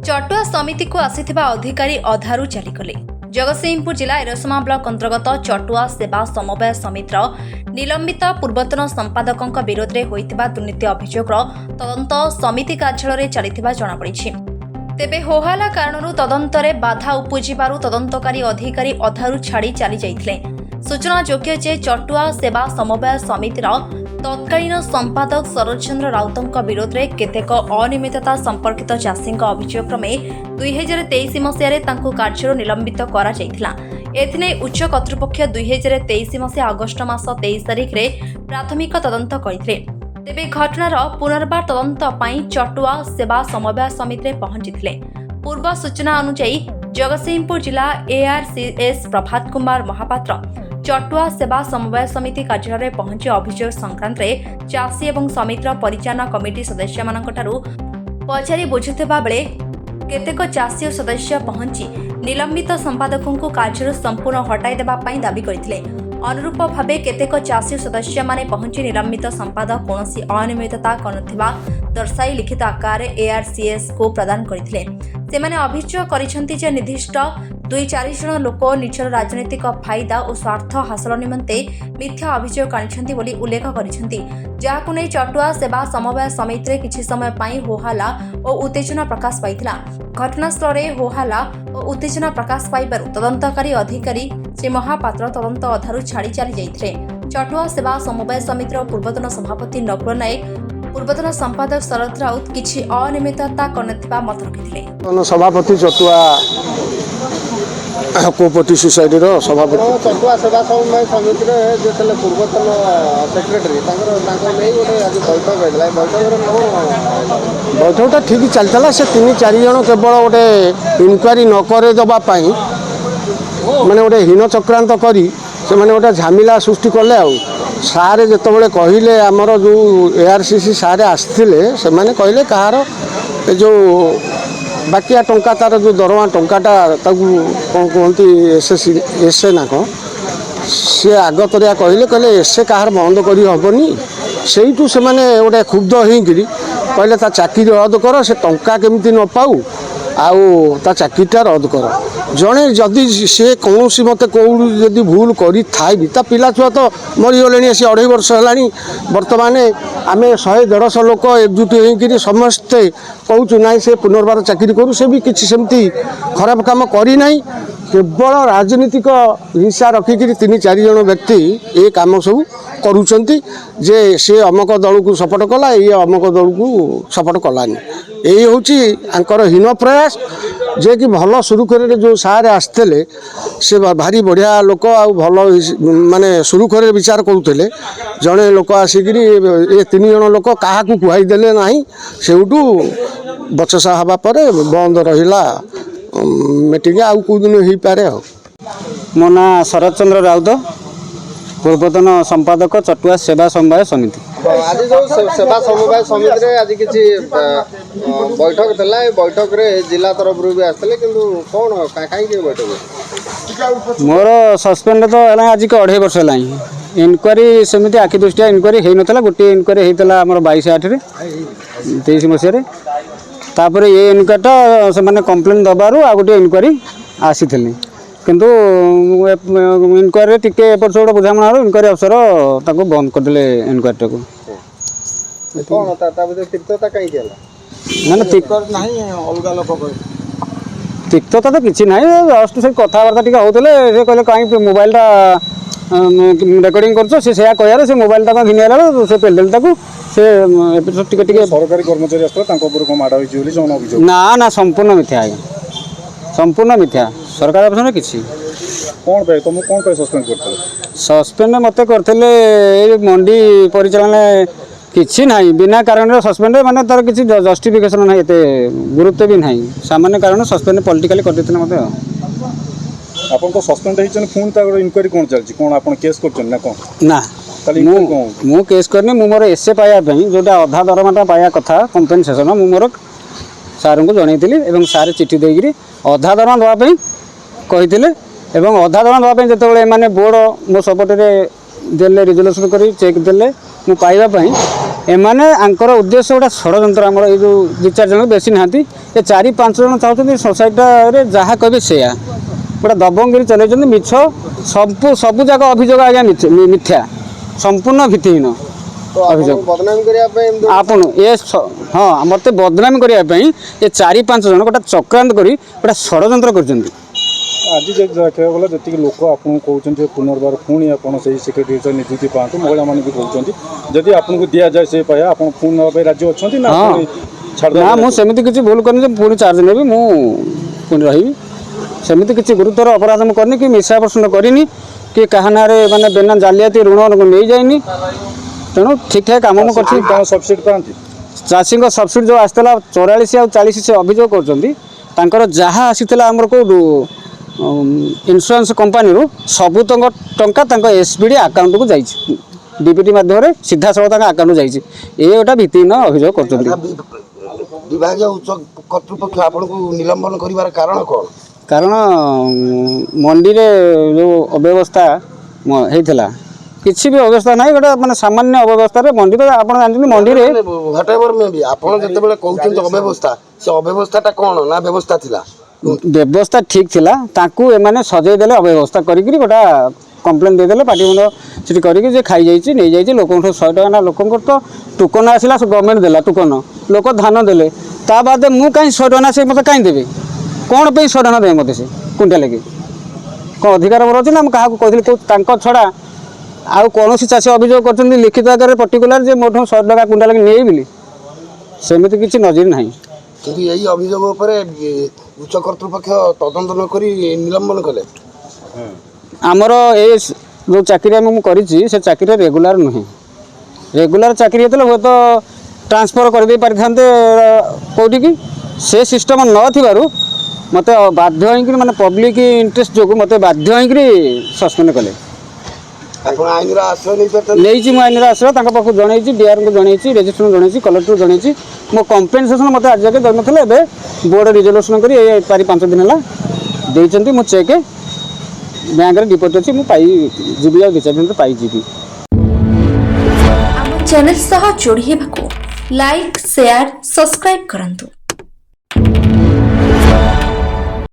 चटुआ समिति को आसीथिबा अधिकारी अधारू चलीगले। जगतसिंहपुर जिला एरसमा ब्लॉक अंतर्गत चटुआ सेवा समवाय समितिर निलंबित पूर्वतन संपादकों विरोध में होइतिबा दुर्नीति अभियोगର तदंत समिति कार्यालय चलिथिबा जणापड़िछि। तेबे होहाला कारणरू तदंतरे बाधा उपुजिबारु तदंतकारी अधिकारी अधारू छाड़ी चली जाइथिले। सूचनायोग्य जे चटुआ सेवा समवाय समितिर तत्कालीन संपादक शरद चंद्र राउतଙ୍କ विरोध में केतेक अनियमितता संपर्कित चाषी अभियोग क्रमे 2023 मसीह कार्य निलंबित करा जायथिला। एथिने उच्च कर्तृपक्ष 2023 मसीहा अगस्ट मास 23 तारिख में प्राथमिक तदंत करथिले। तेबे घटनार पुनर्बार तदंत पई चटुआ सेवा समवाय समिति पहुंचीथिले। पूर्व सूचना अनुसार जगतसिंहपुर जिला ARCS प्रभात कुमार महापात्र चटुआ सेवा समवाय समिति कार्यालय पहुंची अभियोग संक्रांत में चाषी और समितिर परिचालन कमिटी सदस्य मानकठारु पचारि बुझुथिबा बेले केतेक चाषी और सदस्य पहुंची निलंबित संपादकों को कार्य संपूर्ण हटाई देबा पई दाबी करथिले। अनुरूप भावे केतेक चाषी सदस्य माने पहुंची निलंबित संपादक कौनसी अनियमितता करनथिबा दर्शाई लिखित आकार ARCS को प्रदान करथिले। सेमाने अभियोग करिसेंति जे निर्दिष्ट 2-4 जन लोक निजर राजनीतिक फायदा और स्वार्थ हासिल निमंते मिथ्या अभियोग आनिछंती बोली उल्लेख करिसेंति। जाहाकु नै चटुआ सेवा समवाय समिति किछि समय पई होहाला और उत्तेजना प्रकाश पाइथिला। घटनास्थल रे होहाला और उत्तेजना प्रकाश पाइबारु तदंतकारी अधिकारी श्री महापात्र तदंत अधारू छाड़ी चली जाइथिले। चटुआ सेवा समवाय समितिर पूर्वतन सभापति नकुल नायक पूर्वतन संपादक शरद राउत किछि अनियमितता करनथिबा मत रखिथिले। सभापति चटुआ कोऑपरेटिव सोसाइटी रो सभापति चटुआ सेवा समवाय समिति रे जेतले पूर्वतन सेक्रेटरी तांकर नै गोटे आज बैठक होइला। बैठकटा ठीक चलता से 3-4 जन केवल गोटे इनक्वारी न करे दबा पाई माने गोटे हीन चक्रांत करी से माने गोटे झमेला सृष्टि कले। आ सारे जेतबेले कहिले हमर जो ARCC सारे आस्थिले से माने कहिले कहार ए जो बाकिया टंका तार जो दरमा टंकाटा ताकू कौन कहती एसए ना कौन सी आगतरिया कहले कहले एसए कहार बंद करी हबनी सेठू से माने गोटे क्षुब्ध होकरी कहले ता चाकरी रद्द कर से टंका केमिति न पाऊ आउ ता चाकरीटा रद्द कर। जड़े जदि सी कौन मत कौड़ी जदि भूल करी थाई ता पिला छुआ तो मरीगले सी 2.5 वर्ष है। बर्तमान आम 100-150 लोक एकजुट होकर समस्ते कहूँ ना से पुनर्बार चाकरी करूँ से भी किसी सेमती खराब काम करना केवल राजनीतिक हिंसा रखिक 3-4 जन व्यक्ति ये कम सब करुँचे जे से अमक दल को सपोर्ट कला ये अमक दल को सपोर्ट कलानी। यही हूँ हीन प्रयास जे कि भल सुरुखुरे जो सारे आसते से भारी बढ़िया लोक आ भल माने सुरुखुरे विचार करुले। जड़े लोक आसिक ये 3 जन लोक क्या कहुदेले ना सेठू बचसा हवा पर बंद रहा मीटिंग आउ कौ दिन हो पारे। मो ना शरद चंद्र राउत पूर्वतन संपादक चटुआ सेवा समवाय समिति। आज जो सेवा समवाय समिति रे आज किछि बैठक थला। बैठक रे जिला तरफ रु भी आस्तले किंतु कोन काई के बैठक मोर सस्पेंड तो आज के 2.5 वर्ष है। इनक्वारी सेमिति आखि दृष्टिया इनक्वारी हो नथला। गोटे इनक्वारी होता आम 22/8 रे 23 मसीह रे तापर ये इनक्वारी से माने कंप्लेन दबारू आ गोटे इनक्वारी आसी किंतु इनक्वारी टिके एपट सेपट बुझामणा इनक्वारी अफसर ताको बंद करदेले इनक्वारी टाको। कोन ता भीतर तिक्तता काई केला ना तिक्तर नाही अलगा लोक कहि तिक्तता तो किछि नाही। जस्ट से कथावार्ता टिके होतले से कहले काई मोबाइलटा रेकर्डिंग करछो से सेया कहयारे से मोबाइल ताको घिनियाला से पेलदेल ताको से एपिसोड टिके टिके सरकारी कर्मचारी आस्ता तांको ऊपर को माडा होई जोली जन अभियोग ना ना संपूर्ण मिथ्या है। संपूर्ण मिथ्या सरकार ऑप्शन किछि कोन पे तुम कोन पे सस्पेंड करथले। सस्पेंड मते करथले ए मंडी परिचालन किछि नाही बिना कारण सस्पेंड माने तार किछि जस्टिफिकेशन नाही एते गुरुत्व भी नाही सामान्य कारण सस्पेंड पॉलिटिकली कर देथले मते। आपन को सस्पेंड हिचन फोन ता इंक्वायरी कोन चलछि कोन आपन केस करछन ना कोन ना मु केस करने मु मोर एसए पाया जोटा अधा दरमाटा पाया कथा कंपेनसेशन मु मोर सार को जनईली एवं सार चिठी देकरी अधा दरमा देवाई कही एवं अधा दरमा देवाई जिते मैंने बोर्ड मो सपोर्ट देले रिजोल्यूशन कर चेक देले मु पाइबा एमाने आंकर उद्देश्य गोटे षड्यंत्र आम ये जो 2-4 जन बेसी ना ये 4-5 जन चाहते सोसाइटी जहाँ कहे से गोटे दबंगिरी चल मिछ सबू जाक अभियोग आज्ञा मिथ्या संपूर्ण भित्तिहीन तो अभियोग बदनाम करने पे आपण ये हाँ मत बदनामी करने ये 4-5 जन गोटे चक्रांत कर गोटे षड्यंत्र कर आज देखा गला जी लोक आपको कहते पुनर्बार पुणी आप सेक्रेटरी नियुक्ति पाते महिला मैंने भी कहते जदि आपको दि जाए से पाया आप पुणी नाप राज्य अच्छा ना हाँ। ना मुझे किसी भूल करनी पुणी चार्ज नेबी मुझे रही सेमती किसी गुरुतर अपराध मुझे करनी कि मिसा प्रश्न करनी कि क्या ना मानने बिना जालियाती ऋण नहीं जाइनी तेणु ठीक ठाक कम कर सब्सिडी पाती चाषी सब्सिडी जो आसाला 44 और 40 से अभियोग कर जहाँ आसाला आमर कौ इन्शुरांस कंपानी सबू टंका एसबीडी अकाउंट को जाइए डीपीटी माध्यम सीधा सड़क अकाउंट जाइए ये गोटा भित्तिहीन अभियोग कर विभाग उच्च कर्तृपक्ष आपको निलंबन कर कारण कौन कारण मंडी रे जो अव्यवस्था होता किसी भी अव्यवस्था ना गोटे मैंने सामान्य अव्यवस्था मंडी तो आप जानते मंडी रे व्हाटएवर में भी आपन जते बेले कहउछन अव्यवस्था से अव्यवस्थाटा कौन ना व्यवस्था थिला व्यवस्था ठीक थिला ताकू एमाने सजै देले अव्यवस्था करिकरी गोटा कंप्लेन दे देले पार्टी मुंड सिटी करिकरी जे खाई जाइछि नै जाइछि लोकन 100 टका ना लोकन तो टोकन आसिला गवर्नमेंट देला टोकन लोक धान देले ता बाद मु काई 100 टका से मते काई देबे कोन पे 100 टका दे मते से कुंटा लेके को अधिकार मोर अछि ना हम काहा को कहथिल तांको छडा आउ कौन चाषी अभियोग कर लिखित आकार पर्टिकुलर जे मोठ 100 टका कुंटा लगे नहीं बोली सेमती किसी नजर ना किंतु यही अभियोग उच्च कर्तृपक्ष तदंत नक निलंबन कले आमर ए जो चाकरी मुझे करी से चाकरी रेगुलर नुहे रेगुलर चाकरी होते हे तो ट्रांसफर कर दे पारि थांते कोठी की से सिस्टम न मत बाध्य होइकरी माने पब्लिक इंटरेस्ट जो मत बाध्य होइकरी सस्पेंड कले आईन आश्रय नहीं नहीं आईन आश्रय पाक जन डीआर को जन रेजिस्ट्रेशन जन कलेक्टर जन मो कंपेनसेसन मत आज जाके दे ना बोर्ड रिजोल्यूशन कर 4-5 दिन है देती मो चेक बैंक डिपोजिट अच्छी मुझे जीवी आ 2-4 दिन पाई चैनल सह जोड़ी हेबाकु लाइक शेयर सब्सक्राइब करंतु।